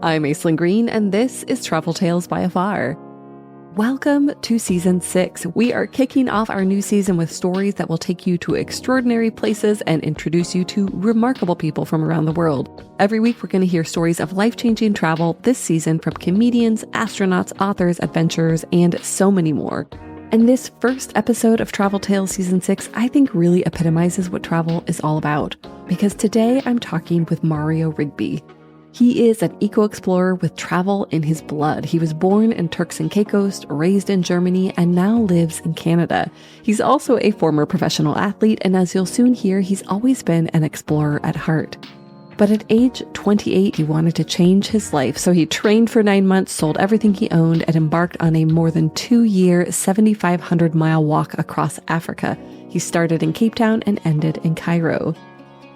I'm Aislinn Green, and this is Travel Tales by Afar. Welcome to Season 6. We are kicking off our new season with stories that will take you to extraordinary places and introduce you to remarkable people from around the world. Every week, we're going to hear stories of life-changing travel this season from comedians, astronauts, authors, adventurers, and so many more. And this first episode of Travel Tales Season 6, I think really epitomizes what travel is all about. Because today I'm talking with Mario Rigby. He is an eco-explorer with travel in his blood. He was born in Turks and Caicos, raised in Germany, and now lives in Canada. He's also a former professional athlete, and as you'll soon hear, he's always been an explorer at heart. But at age 28, he wanted to change his life, so he trained for 9 months, sold everything he owned, and embarked on a more than 2-year, 7,500-mile walk across Africa. He started in Cape Town and ended in Cairo.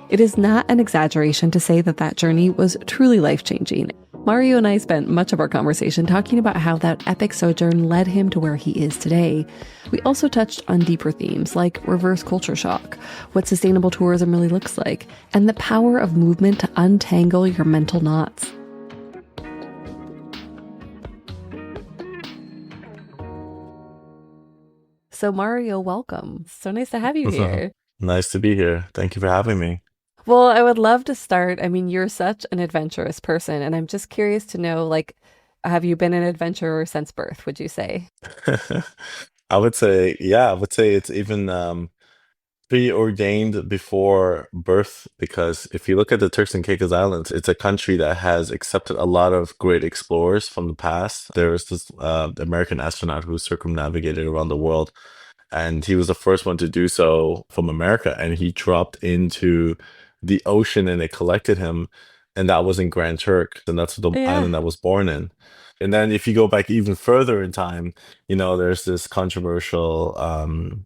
It is not an exaggeration to say that that journey was truly life-changing. Mario and I spent much of our conversation talking about how that epic sojourn led him to where he is today. We also touched on deeper themes like reverse culture shock, what sustainable tourism really looks like, and the power of movement to untangle your mental knots. So Mario, welcome. So nice to have you here. Nice to be here. Thank you for having me. Well, I would love to start. I mean, you're such an adventurous person, and I'm just curious to know, have you been an adventurer since birth, would you say? I would say it's even preordained before birth because if you look at the Turks and Caicos Islands, it's a country that has accepted a lot of great explorers from the past. There was this American astronaut who circumnavigated around the world, and he was the first one to do so from America, and he dropped into the ocean and it collected him, and that was in Grand Turk, and that's the Yeah. island I was born in. And then if you go back even further in time, there's this controversial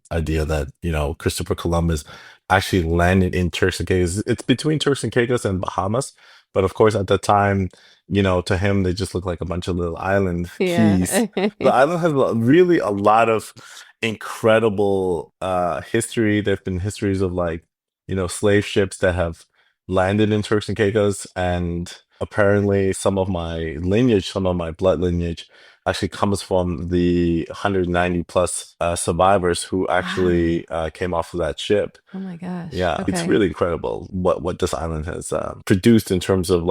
idea that, Christopher Columbus actually landed in Turks and Caicos. It's between Turks and Caicos and Bahamas. But of course, at the time, to him, they just look like a bunch of little island keys. Yeah. The island has really a lot of incredible history. There have been histories of slave ships that have landed in Turks and Caicos, and apparently some of my blood lineage actually comes from the 190 plus survivors who Wow. actually came off of that ship. Oh my gosh. Yeah, it's Okay. really incredible what this island has produced in terms of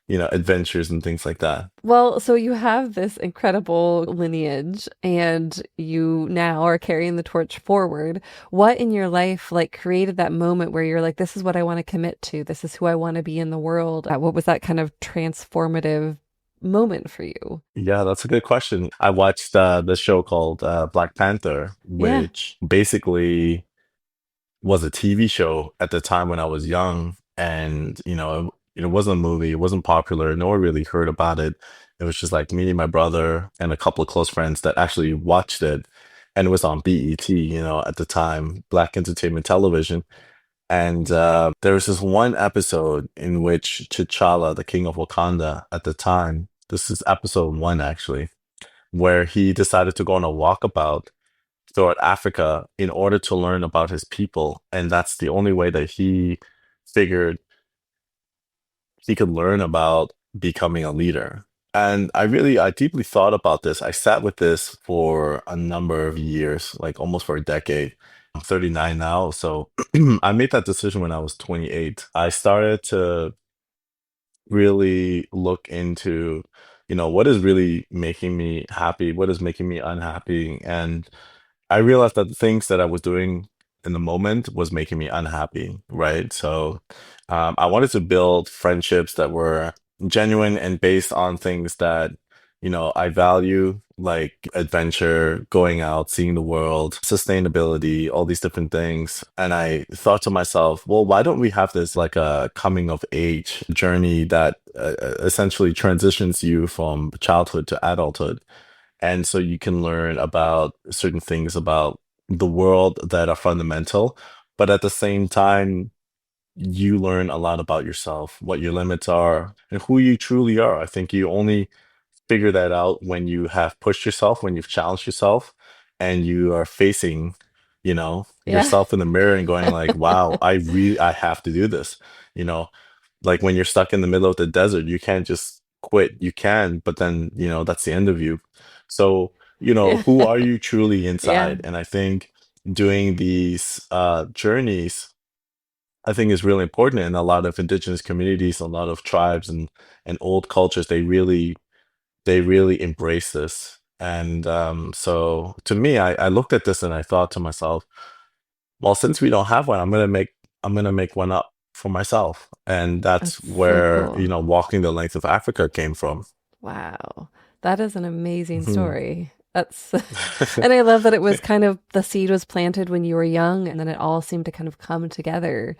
adventures and things like that. Well, so you have this incredible lineage and you now are carrying the torch forward. What in your life created that moment where you're like, this is what I want to commit to. This is who I want to be in the world. What was that kind of transformative moment for you? Yeah, that's a good question. I watched the show called Black Panther, Yeah. which basically was a TV show at the time when I was young, and it wasn't a movie, it wasn't popular, no one really heard about it. It was just like me, my brother, and a couple of close friends that actually watched it, and it was on BET, at the time, Black Entertainment Television. And there was this one episode in which T'Challa, the king of Wakanda at the time, this is episode 1 actually, where he decided to go on a walkabout throughout Africa in order to learn about his people. And that's the only way that he figured he could learn about becoming a leader. And I deeply thought about this. I sat with this for a number of years, like almost for a decade. I'm 39 now. So I made that decision when I was 28. I started to really look into, what is really making me happy, what is making me unhappy. And I realized that the things that I was doing in the moment was making me unhappy, right? So I wanted to build friendships that were genuine and based on things that, I value, like adventure, going out, seeing the world, sustainability, all these different things. And I thought to myself, well, why don't we have this like a coming of age journey that essentially transitions you from childhood to adulthood? And so you can learn about certain things about the world that are fundamental, but at the same time, you learn a lot about yourself, what your limits are, and who you truly are. I think you only figure that out when you have pushed yourself, when you've challenged yourself, and you are facing, Yeah. yourself in the mirror and going like, wow, I have to do this. You know, like when you're stuck in the middle of the desert, you can't just quit, you can, but then, that's the end of you. So, Yeah. who are you truly Yeah. inside? And I think doing these journeys, I think is really important. And a lot of indigenous communities, a lot of tribes and old cultures, they really embrace this. And so to me, I looked at this and I thought to myself, well, since we don't have one, I'm gonna make one up for myself. And that's That's so where, cool. walking the length of Africa came from. Wow. That is an amazing Mhm. story. That's and I love that it was kind of the seed was planted when you were young and then it all seemed to kind of come together.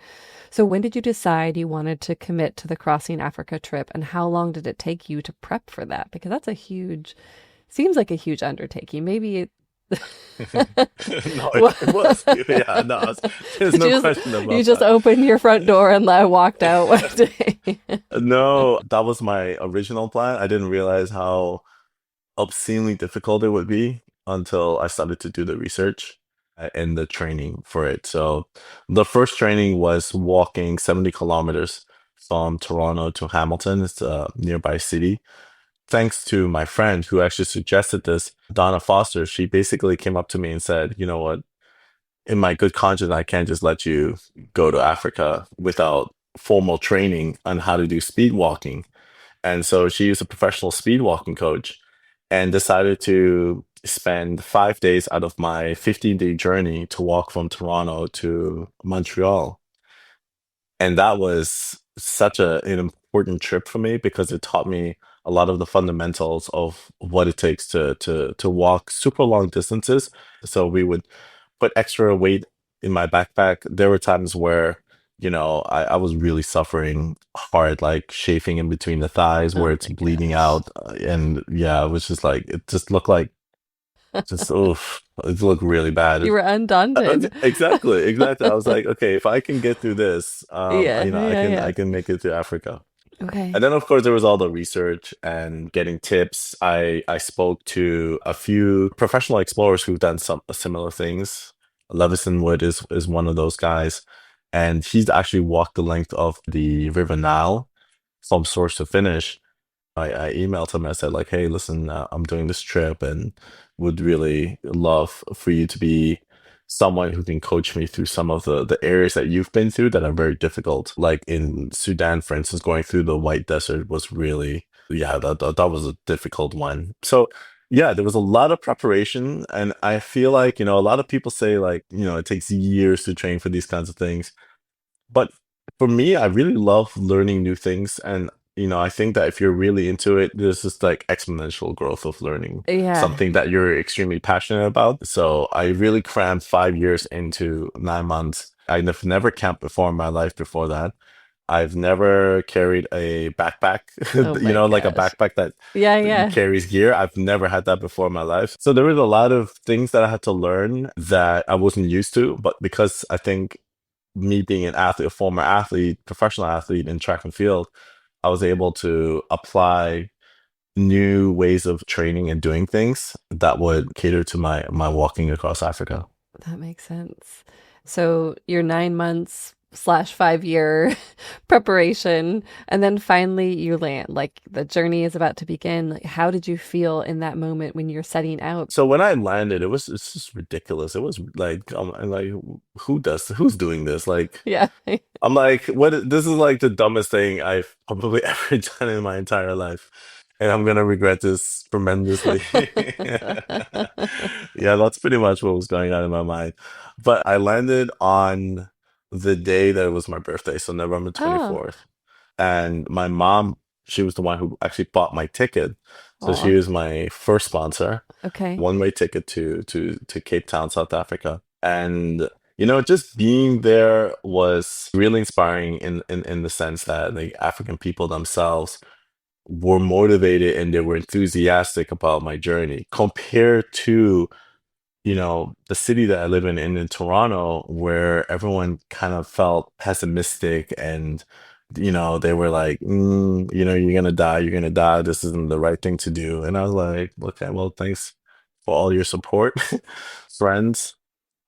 So when did you decide you wanted to commit to the Crossing Africa trip and how long did it take you to prep for that? Because that's a huge, seems like a huge undertaking. Maybe it No, Well, it was. Yeah, no, there's did no question you about just that. opened your front door and I walked out one day? No, that was my original plan. I didn't realize how obscenely difficult it would be until I started to do the research and the training for it. So the first training was walking 70 kilometers from Toronto to Hamilton. It's a nearby city. Thanks to my friend who actually suggested this, Donna Foster, she basically came up to me and said, you know what, in my good conscience, I can't just let you go to Africa without formal training on how to do speed walking. And so she is a professional speed walking coach and decided to spend 5 days out of my 15-day journey to walk from Toronto to Montreal. And that was such an important trip for me because it taught me a lot of the fundamentals of what it takes to walk super long distances. So we would put extra weight in my backpack. There were times where, I was really suffering hard, like chafing in between the thighs where Oh it's my bleeding gosh. out. And yeah, it was just like, it just looked like, just, oof, it looked really bad. You were undaunted. Exactly, exactly. I was like, okay, if I can get through this, Yeah, I yeah, can yeah. I can make it to Africa. And Okay. then of course there was all the research and getting tips. I spoke to a few professional explorers who've done some similar things. Levison Wood is one of those guys, and he's actually walked the length of the River Nile from source to finish. I emailed him. I said like, hey, listen, I'm doing this trip and would really love for you to be someone who can coach me through some of the areas that you've been through that are very difficult. Like in Sudan, for instance, going through the White Desert was really, yeah, that was a difficult one. So yeah, there was a lot of preparation, and I feel like, a lot of people say like, it takes years to train for these kinds of things. But for me, I really love learning new things. And, I think that if you're really into it, there's just like exponential growth of learning Yeah. something that you're extremely passionate about. So I really crammed 5 years into 9 months. I've never camped before in my life before that. I've never carried a backpack, Oh my like a gosh. backpack that Yeah, yeah. carries gear. I've never had that before in my life. So there was a lot of things that I had to learn that I wasn't used to. But because I think me being an athlete, a former athlete, professional athlete in track and field, I was able to apply new ways of training and doing things that would cater to my walking across Africa. That makes sense. So your 9 months slash 5 year preparation, and then finally you land. Like the journey is about to begin. Like, how did you feel in that moment when you're setting out? So when I landed, it's just ridiculous. It was like I'm like, who's doing this? Like Yeah. I'm like, this is like the dumbest thing I've probably ever done in my entire life. And I'm gonna regret this tremendously. Yeah, that's pretty much what was going on in my mind. But I landed on the day that it was my birthday, so November Oh, 24th. And my mom, she was the one who actually bought my ticket. So she aw. was my first sponsor, Okay. one-way ticket to Cape Town, South Africa. And just being there was really inspiring in the sense that the African people themselves were motivated and they were enthusiastic about my journey compared to, the city that I live in Toronto, where everyone kind of felt pessimistic and, they were like, you're gonna die, you're gonna die. This isn't the right thing to do. And I was like, okay, well, thanks for all your support, friends.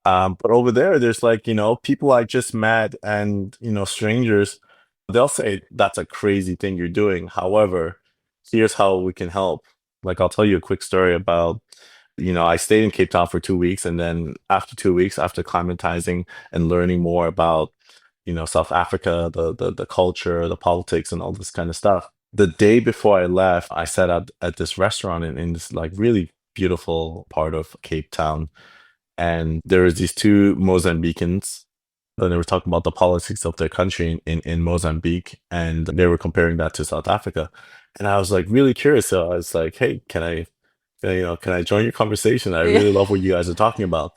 But over there, there's like, people I just met and, strangers, they'll say that's a crazy thing you're doing. However, here's how we can help. Like, I'll tell you a quick story about, I stayed in Cape Town for 2 weeks. And then after 2 weeks, after acclimatizing and learning more about, South Africa, the culture, the politics, and all this kind of stuff. The day before I left, I sat at this restaurant in this like really beautiful part of Cape Town. And there was these two Mozambicans, and they were talking about the politics of their country in Mozambique, and they were comparing that to South Africa. And I was like really curious. So I was like, "Hey, can I join your conversation? I Yeah. really love what you guys are talking about."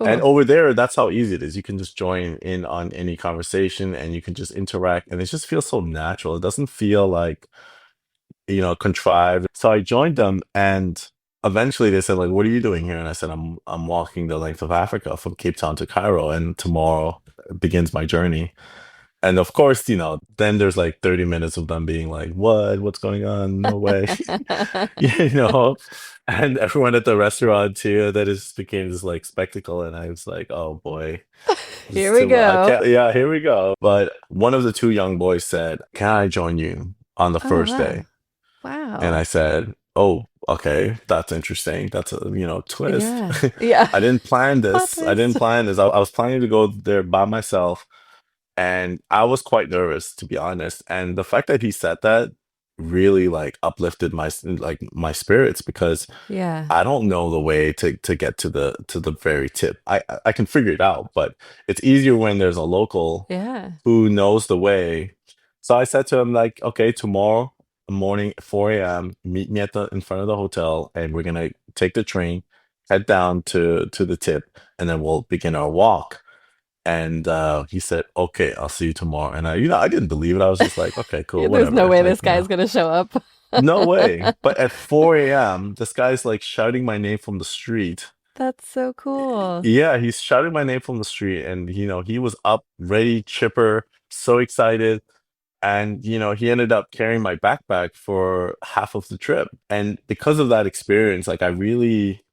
And Cool. over there, that's how easy it is. You can just join in on any conversation, and you can just interact, and it just feels so natural. It doesn't feel like contrived. So I joined them, and eventually they said, like, "What are you doing here?" And I said, "I'm walking the length of Africa from Cape Town to Cairo, and tomorrow begins my journey." And of course, then there's like 30 minutes of them being like, "What? What's going on? No way." you know, and everyone at the restaurant too, that it just became this like spectacle. And I was like, "Oh boy, this is Here we too much. I go. can't." Yeah, here we go. But one of the two young boys said, "Can I join you on the Oh, first wow. day?" And I Wow. said, "Oh, okay, that's interesting. That's a, twist." Yeah. Yeah. I didn't plan Plot this. I didn't twist. plan this. I was planning to go there by myself, and I was quite nervous, to be honest. And the fact that he said that really like uplifted my spirits, because Yeah. I don't know the way to get to the very tip. I can figure it out, but it's easier when there's a local Yeah. who knows the way. So I said to him, like, "Okay, tomorrow morning, 4 a.m., meet me in front of the hotel, and we're gonna take the train, head down to the tip, and then we'll begin our walk." And he said, "Okay, I'll see you tomorrow." And I didn't believe it. I was just like, "Okay, Yeah, cool, there's no whatever." way Like, this guy's gonna show up. no way. But at 4 a.m., this guy's like shouting my name from the street. That's so cool. Yeah, he's shouting my name from the street, and he was up, ready, chipper, so excited. And he ended up carrying my backpack for half of the trip. And because of that experience, like I really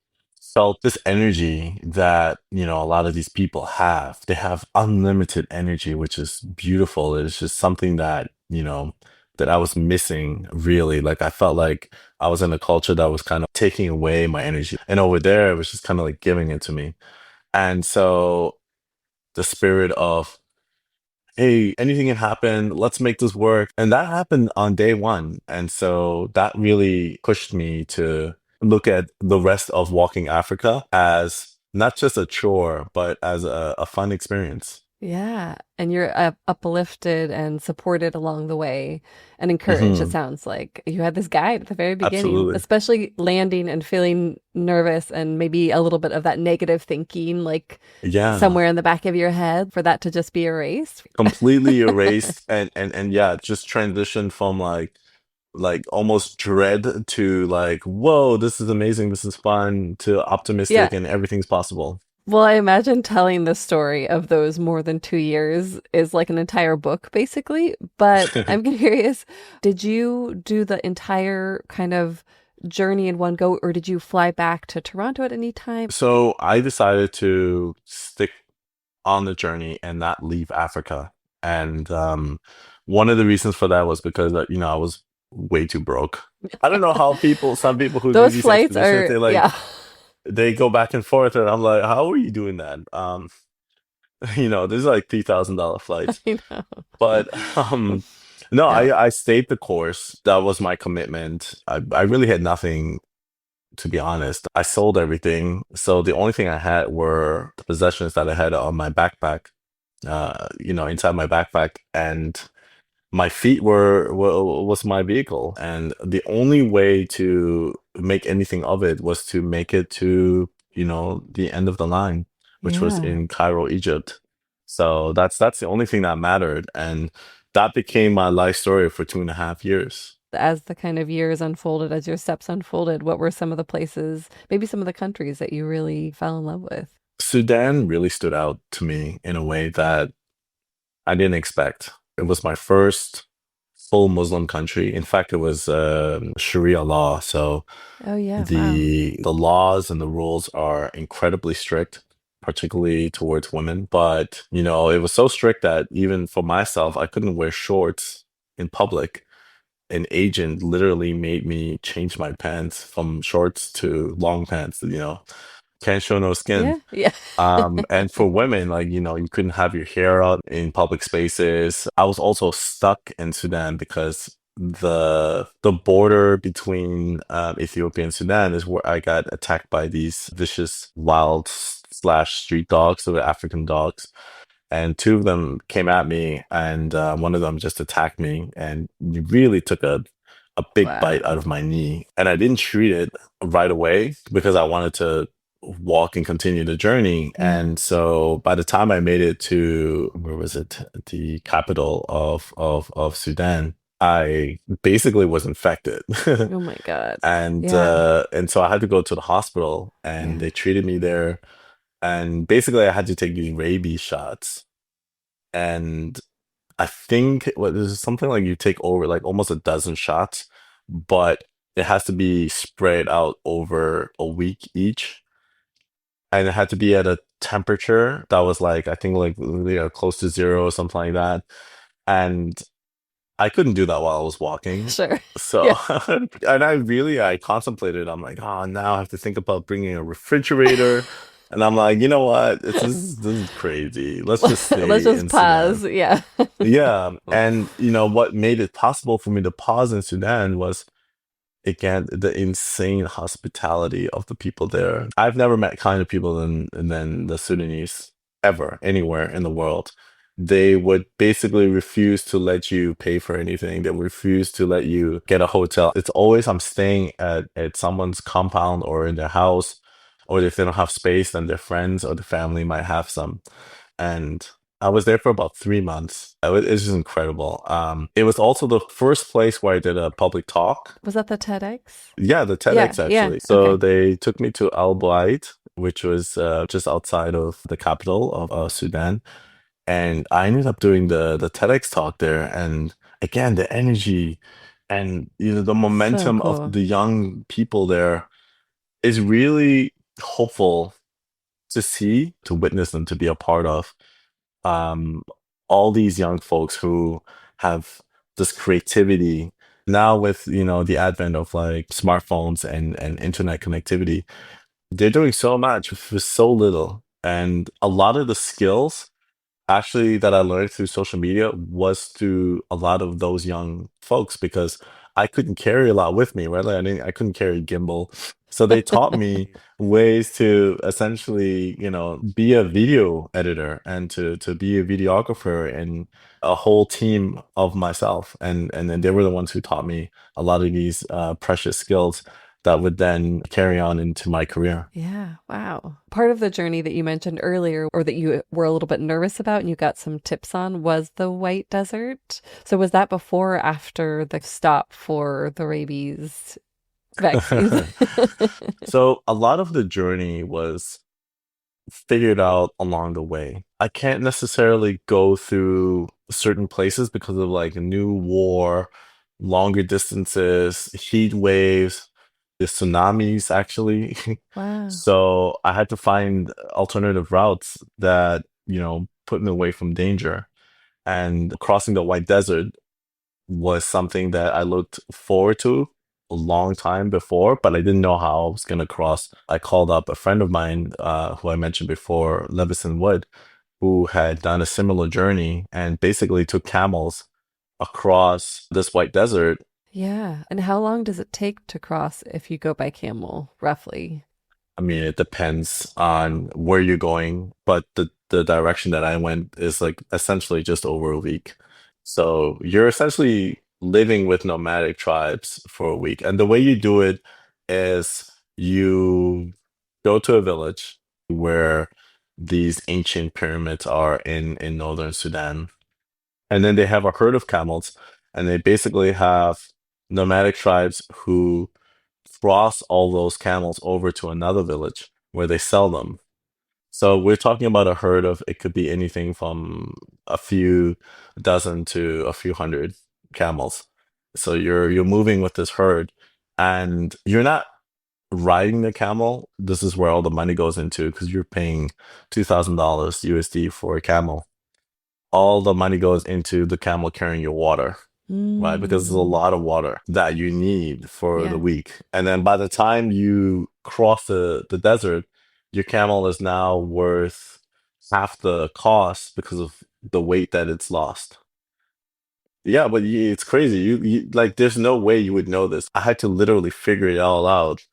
felt this energy that a lot of these people have. They have unlimited energy, which is beautiful. It's just something that that I was missing, really. Like I felt like I was in a culture that was kind of taking away my energy, and over there it was just kind of like giving it to me. And so the spirit of, "Hey, anything can happen. Let's make this work." And that happened on day one. And so that really pushed me to look at the rest of Walking Africa as not just a chore, but as a fun experience. Yeah, and you're uplifted and supported along the way and encouraged, it Hmm. sounds like. You had this guide at the very beginning, Absolutely. especially landing and feeling nervous and maybe a little bit of that negative thinking, like Yeah. somewhere in the back of your head, for that to just be erased. Completely erased, and yeah, just transitioned from like almost dread to like, "Whoa, this is amazing, this is fun," to Yeah. optimistic and everything's possible. Well, I imagine telling the story of those more than 2 years is like an entire book, basically. But I'm curious, did you do the entire kind of journey in one go, or did you fly back to Toronto at any time? So I decided to stick on the journey and not leave Africa. And one of the reasons for that was because I was way too broke. I don't know how some people who do Those these flights expeditions, are, yeah, they go back and forth, and I'm like, "How are you doing that?" There's like $3,000 flights. I know. But no, Yeah. I stayed the course. That was my commitment. I really had nothing, to be honest. I sold everything. So the only thing I had were the possessions that I had on my backpack, inside my backpack. And my feet was my vehicle. And the only way to make anything of it was to make it to, the end of the line, which was Yeah. in Cairo, Egypt. So that's the only thing that mattered. And that became my life story for 2.5 years. As the kind of years unfolded, as your steps unfolded, what were some of the places, maybe some of the countries that you really fell in love with? Sudan really stood out to me in a way that I didn't expect. It was my first full Muslim country. In fact, it was Sharia law. So Oh, yeah. Wow. the laws and the rules are incredibly strict, particularly towards women. But it was so strict that even for myself, I couldn't wear shorts in public. an agent literally made me change my pants from shorts to long pants, can't show no skin. Yeah. Yeah. And for women, like, you couldn't have your hair out in public spaces. I was also stuck in Sudan because the border between Ethiopia and Sudan is where I got attacked by these vicious wild slash street dogs, so African dogs. And two of them came at me, and one of them just attacked me and really took a big bite out Wow. of my knee. And I didn't treat it right away because I wanted to walk and continue the journey. Yeah. And so by the time I made it to, where was it? The capital of Sudan, I basically was infected. Oh my God. And Yeah. so I had to go to the hospital and Yeah. they treated me there. And basically I had to take these rabies shots. And I think what is something like you take over like almost a dozen shots, but it has to be spread out over a week each. And it had to be at a temperature that was like, I think like close to zero or something like that. And I couldn't do that while I was walking. Sure. So, Yeah. and I contemplated, I'm like, oh, now I have to think about bringing a refrigerator. And I'm like, you know what? This is crazy. Let's just Let's stay just in Sudan. pause. Yeah. Yeah. And what made it possible for me to pause in Sudan was again the insane hospitality of the people there. I've never met kinder people than the Sudanese ever anywhere in the world. They would basically refuse to let you pay for anything. They would refuse to let you get a hotel. It's always I'm staying at someone's compound or in their house, or if they don't have space, then their friends or the family might have some. And I was there for about 3 months. It's just incredible. It was also the first place where I did a public talk. Was that the TEDx? Yeah, the Yeah. TEDx Yeah. actually. So Okay. they took me to Al Ubaid, which was just outside of the capital of Sudan, and I ended up doing the TEDx talk there. And again, the energy and the So momentum of cool. the young people there is really hopeful to see, to witness, and to be a part of. um, all these young folks who have this creativity now with the advent of like smartphones and internet connectivity. They're doing so much with so little, and a lot of the skills actually that I learned through social media was through a lot of those young folks because I couldn't carry a lot with me, right? Like I couldn't carry a gimbal. So they taught me ways to essentially, be a video editor and to be a videographer and a whole team of myself. And then they were the ones who taught me a lot of these precious skills that would then carry on into my career. Yeah, wow. Part of the journey that you mentioned earlier, or that you were a little bit nervous about and you got some tips on, was the White Desert. So was that before or after the stop for the rabies vaccines? So a lot of the journey was figured out along the way. I can't necessarily go through certain places because of like a new war, longer distances, heat waves, the tsunamis actually. Wow. So I had to find alternative routes that, put me away from danger. And crossing the White Desert was something that I looked forward to a long time before, but I didn't know how I was going to cross. I called up a friend of mine, who I mentioned before, Levison Wood, who had done a similar journey and basically took camels across this white desert. Yeah. And how long does it take to cross if you go by camel, roughly? I mean, it depends on where you're going, but the direction that I went is like essentially just over a week. So you're essentially living with nomadic tribes for a week. And the way you do it is you go to a village where these ancient pyramids are in northern Sudan. And then they have a herd of camels, and they basically have nomadic tribes who cross all those camels over to another village where they sell them. So we're talking about a herd of it could be anything from a few dozen to a few hundred camels. So you're moving with this herd and you're not riding the camel. This is where all the money goes into because you're paying $2,000 USD for a camel. All the money goes into the camel carrying your water. right? Because there's a Mm. lot of water that you need for the Yeah. week. And then by the time you cross the desert, your camel is now worth half the cost because of the weight that it's lost. Yeah, but it's crazy. You like, there's no way you would know this. I had to literally figure it all out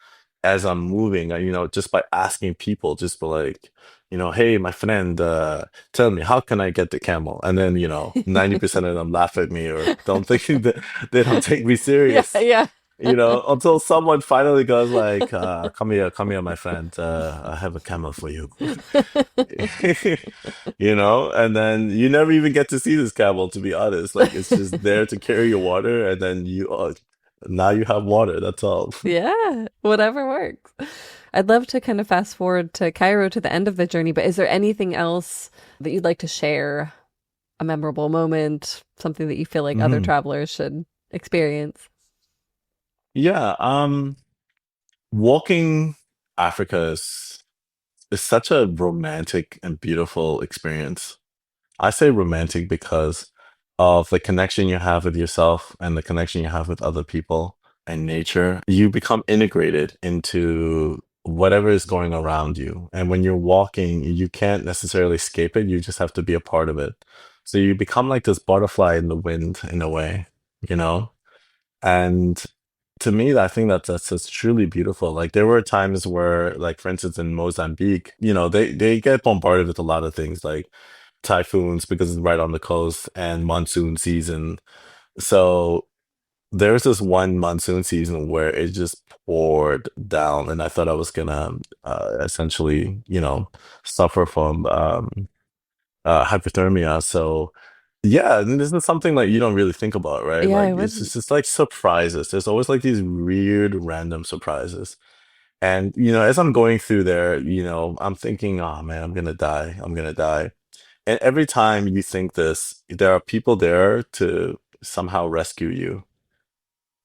as I'm moving, just by asking people, just be like, hey, my friend, tell me, how can I get the camel? And then, 90% of them laugh at me or don't think that they don't take me Yeah, serious. yeah. Until someone finally goes like, come here, my friend. I have a camel for you. And then you never even get to see this camel, to be honest. Like, it's just there to carry your water, and then now you have water. That's all. Yeah, whatever works. I'd love to kind of fast forward to Cairo to the end of the journey, but is there anything else that you'd like to share? A memorable moment, something that you feel like other Mhm. travelers should experience? Yeah, walking Africa is such a romantic and beautiful experience. I say romantic because of the connection you have with yourself and the connection you have with other people and nature. You become integrated into whatever is going around you. And when you're walking, you can't necessarily escape it. You just have to be a part of it. So you become like this butterfly in the wind in a way, you know? And to me, I think that's just truly beautiful. Like, there were times where, like, for instance, in Mozambique, they get bombarded with a lot of things like typhoons because it's right on the coast and monsoon season. So there's this one monsoon season where it just poured down, and I thought I was gonna essentially, suffer from hypothermia. So yeah, and this is something like you don't really think about, right? Yeah, Like, I it's wouldn't. just like surprises. There's always like these weird random surprises. And as I'm going through there, I'm thinking, oh man, I'm gonna die. I'm gonna die. And every time you think this, there are people there to somehow rescue you.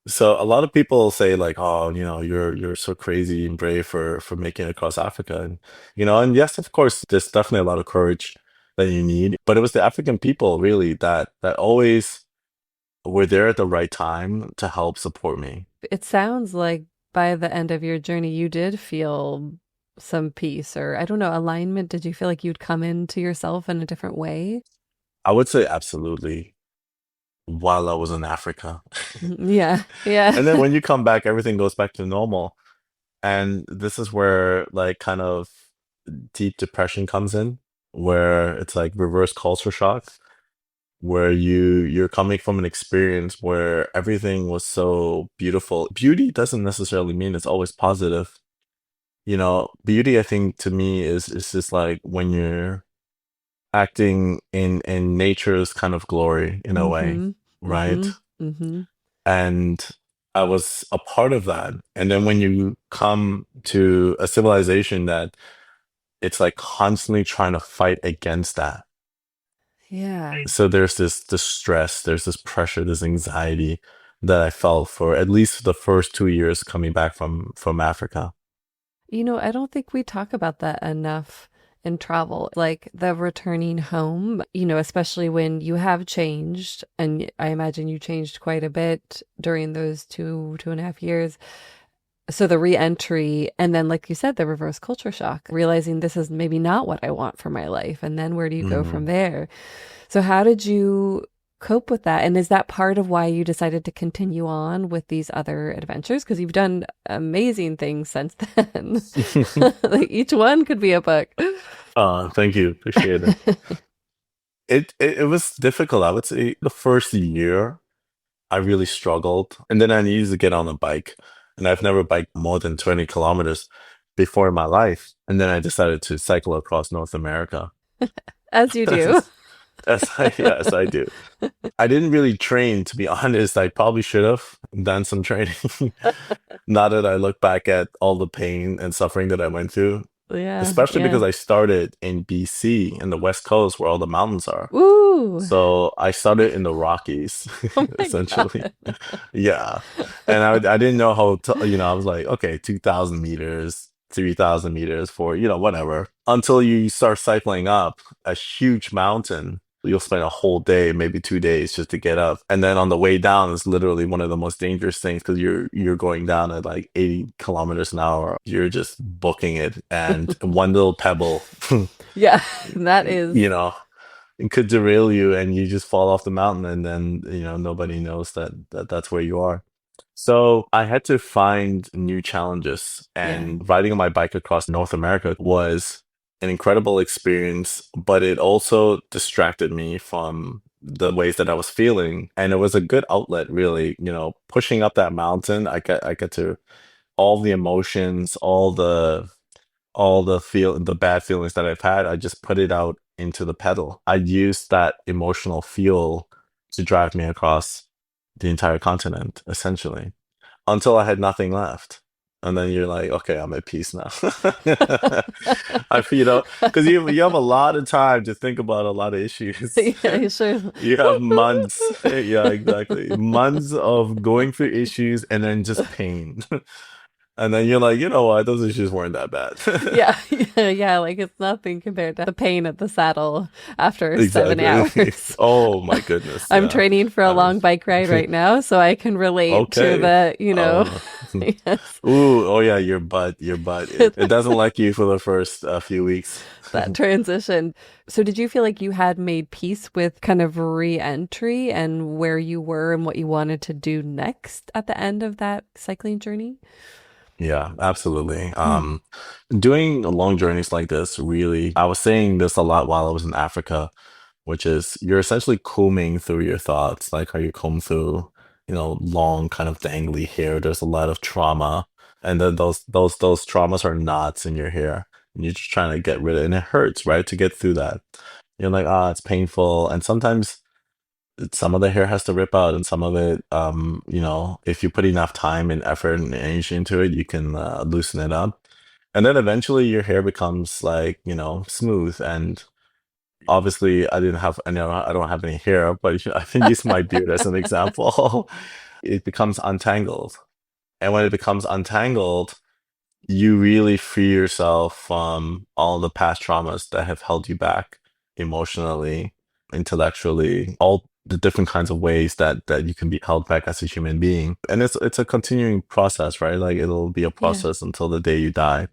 So a lot of people say like, oh, you're so crazy and brave for making it across Africa. And yes, of course, there's definitely a lot of courage that you need. But it was the African people really that always were there at the right time to help support me. It sounds like by the end of your journey, you did feel some peace or I don't know, alignment. Did you feel like you'd come into yourself in a different way? I would say absolutely while I was in Africa. Yeah, yeah. And then when you come back, everything goes back to normal. And this is where like kind of deep depression comes in, where it's like reverse culture shock, where you're coming from an experience where everything was so beautiful. Beauty doesn't necessarily mean it's always positive. Beauty, I think, to me is just like when you're acting in nature's kind of glory in a way, Mm-hmm. right? Mm-hmm. Mm-hmm. And I was a part of that. And then when you come to a civilization that it's like constantly trying to fight against that. Yeah. So there's this stress, there's this pressure, this anxiety that I felt for at least the first 2 years coming back from Africa. I don't think we talk about that enough in travel, like the returning home, especially when you have changed. And I imagine you changed quite a bit during those 2.5 years. So the re-entry, and then, like you said, the reverse culture shock, realizing this is maybe not what I want for my life. And then where do you go from Mhm. there? So how did you cope with that? And is that part of why you decided to continue on with these other adventures? Because you've done amazing things since then. Like each one could be a book. Thank you. Appreciate it. It was difficult. I would say the first year I really struggled. And then I needed to get on a bike. And I've never biked more than 20 kilometers before in my life. And then I decided to cycle across North America. As you do. Yes, I do. I didn't really train, to be honest. I probably should have done some training. Now that I look back at all the pain and suffering that I went through, Yeah, especially because yeah. I started in BC in the West Coast where all the mountains are. Ooh. So I started in the Rockies, Oh my essentially. God. Yeah. And I didn't know how to, I was like, okay, 2,000 meters, 3,000 meters for, whatever. Until you start cycling up a huge mountain. You'll spend a whole day, maybe 2 days just to get up. And then on the way down is literally one of the most dangerous things because you're going down at like 80 kilometers an hour. You're just booking it. And one little pebble, Yeah, that is. you know, it could derail you and you just fall off the mountain and then, nobody knows that that's where you are. So I had to find new challenges, Yeah. and riding on my bike across North America was an incredible experience, but it also distracted me from the ways that I was feeling. And it was a good outlet, really. Pushing up that mountain, I get to all the emotions, all the bad feelings that I've had, I just put it out into the pedal. I used that emotional fuel to drive me across the entire continent, essentially, until I had nothing left. And then you're like, okay, I'm at peace now. Because you have a lot of time to think about a lot of issues. Yeah, sure. You have months. Yeah, exactly. Months of going through issues and then just pain. And then you're like, you know what? Those issues weren't that bad. Yeah, yeah, yeah. Like it's nothing compared to the pain at the saddle after 7 hours. Exactly. Oh my goodness. I'm Yeah. training for a long Um, bike ride right now, so I can relate to okay. the. Oh. Yes, Ooh, oh yeah, your butt. It doesn't like you for the first few weeks. that transition. So, did you feel like you had made peace with kind of re-entry and where you were and what you wanted to do next at the end of that cycling journey? Yeah, absolutely. Hmm. Doing long journeys like this, really, I was saying this a lot while I was in Africa, which is you're essentially combing through your thoughts, like how you comb through, long kind of dangly hair. There's a lot of trauma, and then those traumas are knots in your hair, and you're just trying to get rid of it, and it hurts, right, to get through that. You're like, it's painful, and sometimes some of the hair has to rip out, and some of it, if you put enough time and effort and energy into it, you can loosen it up. And then eventually your hair becomes like, smooth. And obviously I don't have any hair, but I can use my beard as an example. It becomes untangled. And when it becomes untangled, you really free yourself from all the past traumas that have held you back emotionally, intellectually, all the different kinds of ways that you can be held back as a human being. And it's a continuing process, right? Like it'll be a Yeah. process until the day you die.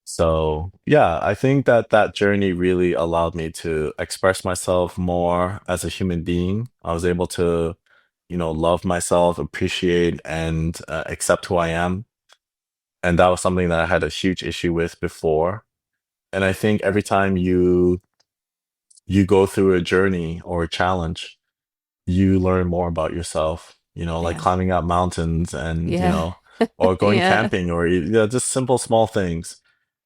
So, yeah, I think that journey really allowed me to express myself more as a human being. I was able to, love myself, appreciate, and accept who I am. And that was something that I had a huge issue with before. And I think every time you go through a journey or a challenge, you learn more about yourself, like Yeah. climbing up mountains and, Yeah. or going Yeah. camping or just simple small things.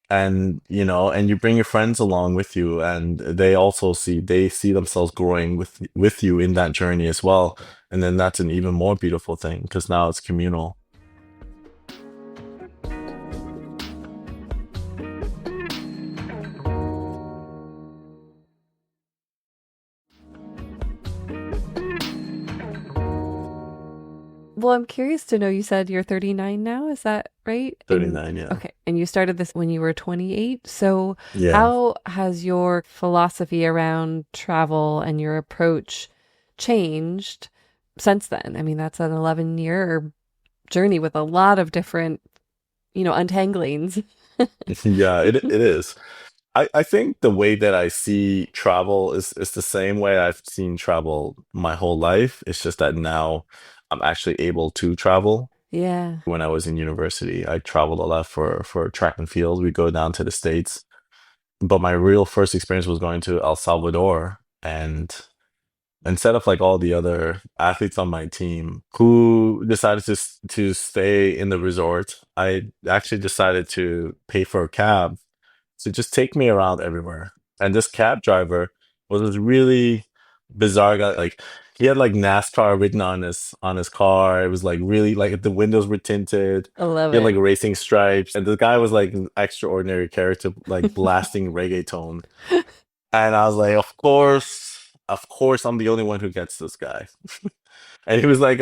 And you bring your friends along with you, and they see themselves growing with you in that journey as well. And then that's an even more beautiful thing because now it's communal. Well, I'm curious to know, you said you're 39 now, is that right? And 39, yeah. okay, and you started this when you were 28. So, Yeah. how has your philosophy around travel and your approach changed since then? I mean, that's an 11-year journey with a lot of different, untanglings. Yeah, it is. I think the way that I see travel is the same way I've seen travel my whole life. It's just that now I'm actually able to travel. Yeah. When I was in university, I traveled a lot for track and field. We go down to the States. But my real first experience was going to El Salvador. And instead of like all the other athletes on my team who decided to stay in the resort, I actually decided to pay for a cab to just take me around everywhere. And this cab driver was this really bizarre guy. Like he had like NASCAR written on his car. It was like really like the windows were tinted. I love He had like it. racing stripes, and the guy was like an extraordinary character, like blasting reggaeton. And I was like, of course, I'm the only one who gets this guy. And he was like,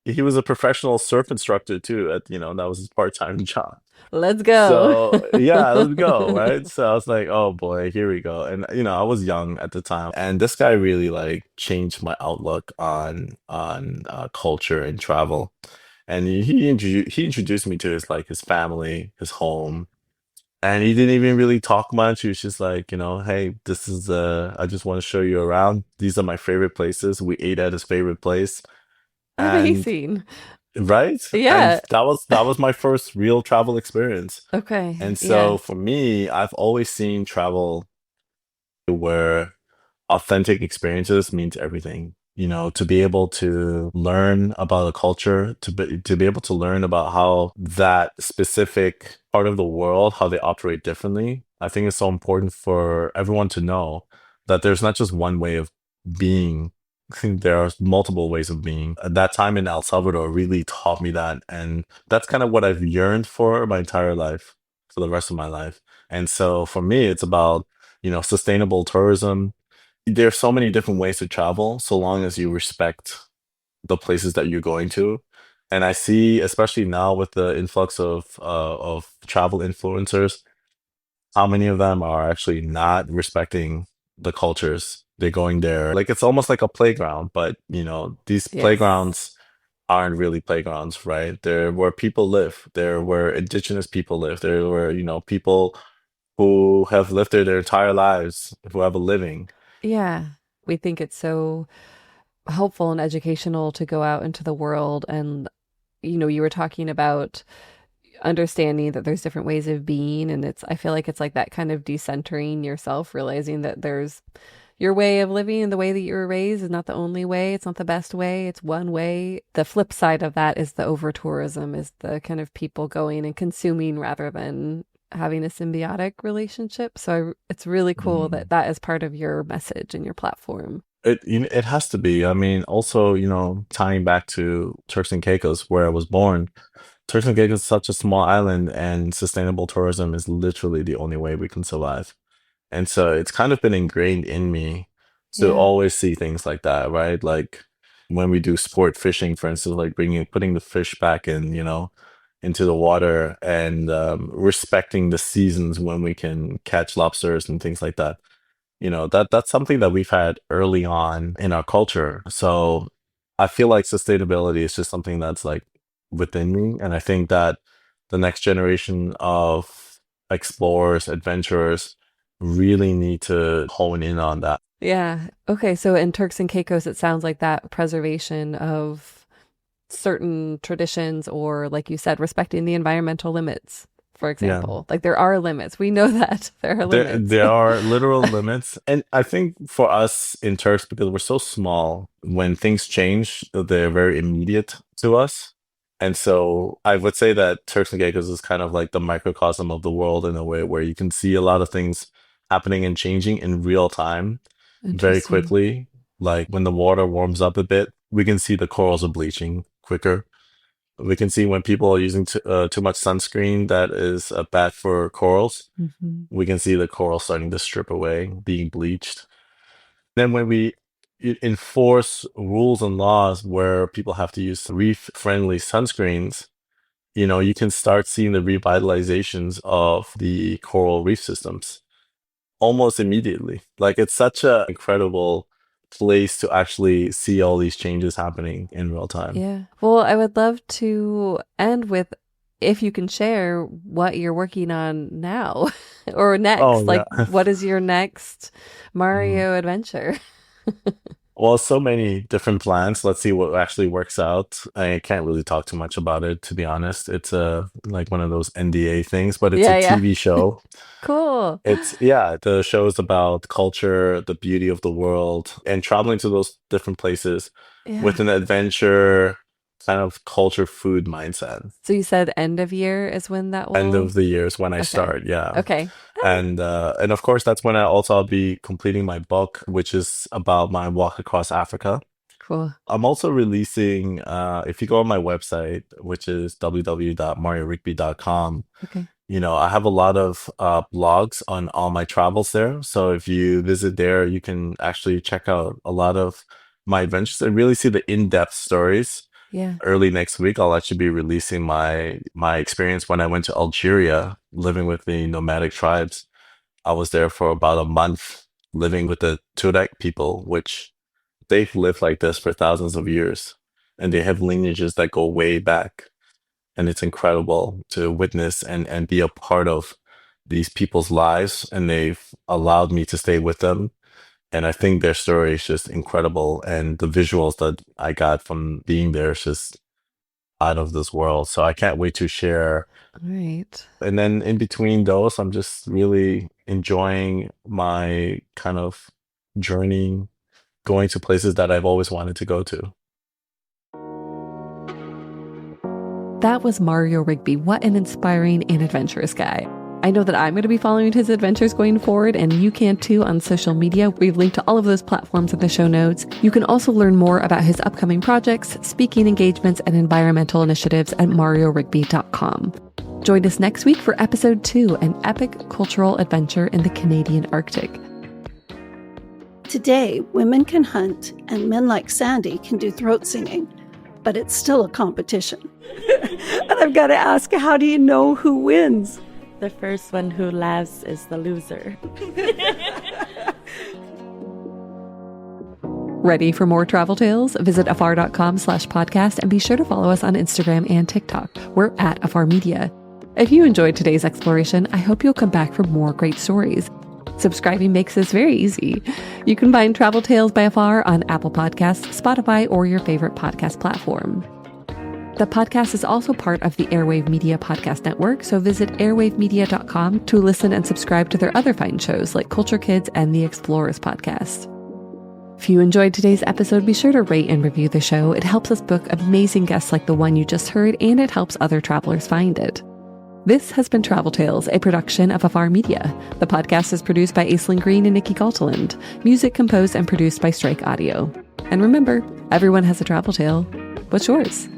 he was a professional surf instructor too. That was his part-time job. Let's go. So yeah, let's go, right? So I was like, oh boy, here we go. And I was young at the time, and this guy really like changed my outlook on culture and travel. And he introduced me to his family, his home, and he didn't even really talk much. He was just like, hey, this is I just want to show you around. These are my favorite places. We ate at his favorite place, and Amazing. right, and Yeah. that was my first real travel experience. Okay. And Yeah. so for me, I've always seen travel where authentic experiences means everything. To be able to learn about a culture, to be able to learn about how that specific part of the world, how they operate differently. I think it's so important for everyone to know that there's not just one way of being. I think there are multiple ways of being. That time in El Salvador really taught me that. And that's kind of what I've yearned for my entire life, for the rest of my life. And so for me, it's about, sustainable tourism. There's so many different ways to travel, so long as you respect the places that you're going to. And I see, especially now with the influx of travel influencers, how many of them are actually not respecting the cultures. They're going there like it's almost like a playground, but these Yes. playgrounds aren't really playgrounds, right? They're where people live. They're where indigenous people live. They're where, people who have lived there their entire lives, who have a living. Yeah. We think it's so helpful and educational to go out into the world and you were talking about understanding that there's different ways of being and I feel like it's like that kind of decentering yourself, realizing that there's your way of living and the way that you were raised is not the only way. It's not the best way. It's one way. The flip side of that is the over tourism, is the kind of people going and consuming rather than having a symbiotic relationship. So it's really cool that Mm. that is part of your message and your platform. It has to be. I mean, also, tying back to Turks and Caicos, where I was born. Turks and Caicos is such a small island, and sustainable tourism is literally the only way we can survive. And so it's kind of been ingrained in me to Yeah. always see things like that, right? Like when we do sport fishing, for instance, like putting the fish back in, into the water, and respecting the seasons when we can catch lobsters and things like that. That's something that we've had early on in our culture. So I feel like sustainability is just something that's like within me. And I think that the next generation of explorers, adventurers really need to hone in on that. Yeah. Okay. So in Turks and Caicos, it sounds like that preservation of certain traditions, or like you said, respecting the environmental limits, for Yeah. example. Like there are limits. We know that there are There limits. there are literal limits. And I think for us in Turks, because we're so small, when things change, they're very immediate to us. And so I would say that Turks and Caicos is kind of like the microcosm of the world in a way where you can see a lot of things happening and changing in real time very Interesting. quickly. Like when the water warms up a bit, we can see the corals are bleaching quicker. We can see when people are using too much sunscreen that is bad for corals. Hmm. We can see the coral starting to strip away, being bleached. Then when we enforce rules and laws where people have to use reef-friendly sunscreens, you can start seeing the revitalizations of the coral reef systems almost immediately. Like it's such a incredible place to actually see all these changes happening in real time. Yeah. Well, I would love to end with if you can share what you're working on now or next. Oh Like, yeah. what is your next Mhm. Mario adventure? Well, so many different plans. Let's see what actually works out. I can't really talk too much about it, to be honest. It's like one of those NDA things, but it's a Yeah, yeah. TV show. Cool. Yeah, the show is about culture, the beauty of the world, and traveling to those different places Yeah. with an adventure kind of culture food mindset. So you said end of year is when that End will. of the year is when I Okay. start, yeah. Okay. Ah, And of course that's when I'll be completing my book, which is about my walk across Africa. cool. I'm also releasing, if you go on my website, which is www.mariorigby.com, Okay. I have a lot of blogs on all my travels there. So if you visit there, you can actually check out a lot of my adventures and really see the in-depth stories. Yeah. Early next week, I'll actually be releasing my experience when I went to Algeria, living with the nomadic tribes. I was there for about a month, living with the Turek people, which they've lived like this for thousands of years, and they have lineages that go way back. And it's incredible to witness and be a part of these people's lives, and they've allowed me to stay with them. And I think their story is just incredible, and the visuals that I got from being there is just out of this world. So I can't wait to share. All right. And then in between those, I'm just really enjoying my kind of journey, going to places that I've always wanted to go to. That was Mario Rigby. What an inspiring and adventurous guy. I know that I'm going to be following his adventures going forward, and you can too on social media. We've linked to all of those platforms in the show notes. You can also learn more about his upcoming projects, speaking engagements, and environmental initiatives at mariorigby.com. Join us next week for episode 2, an epic cultural adventure in the Canadian Arctic. Today, women can hunt and men like Sandy can do throat singing, but it's still a competition. And I've got to ask, how do you know who wins? The first one who laughs is the loser. Ready for more travel tales? Visit afar.com/podcast and be sure to follow us on Instagram and TikTok. We're at Afar Media. If you enjoyed today's exploration, I hope you'll come back for more great stories. Subscribing makes this very easy. You can find Travel Tales by Afar on Apple Podcasts, Spotify, or your favorite podcast platform. The podcast is also part of the Airwave Media Podcast Network, so visit airwavemedia.com to listen and subscribe to their other fine shows like Culture Kids and the Explorers Podcast. If you enjoyed today's episode, be sure to rate and review the show. It helps us book amazing guests like the one you just heard, and it helps other travelers find it. This has been Travel Tales, a production of Afar Media. The podcast is produced by Aislinn Green and Nikki Galtaland. Music composed and produced by Strike Audio. And remember, everyone has a travel tale. What's yours?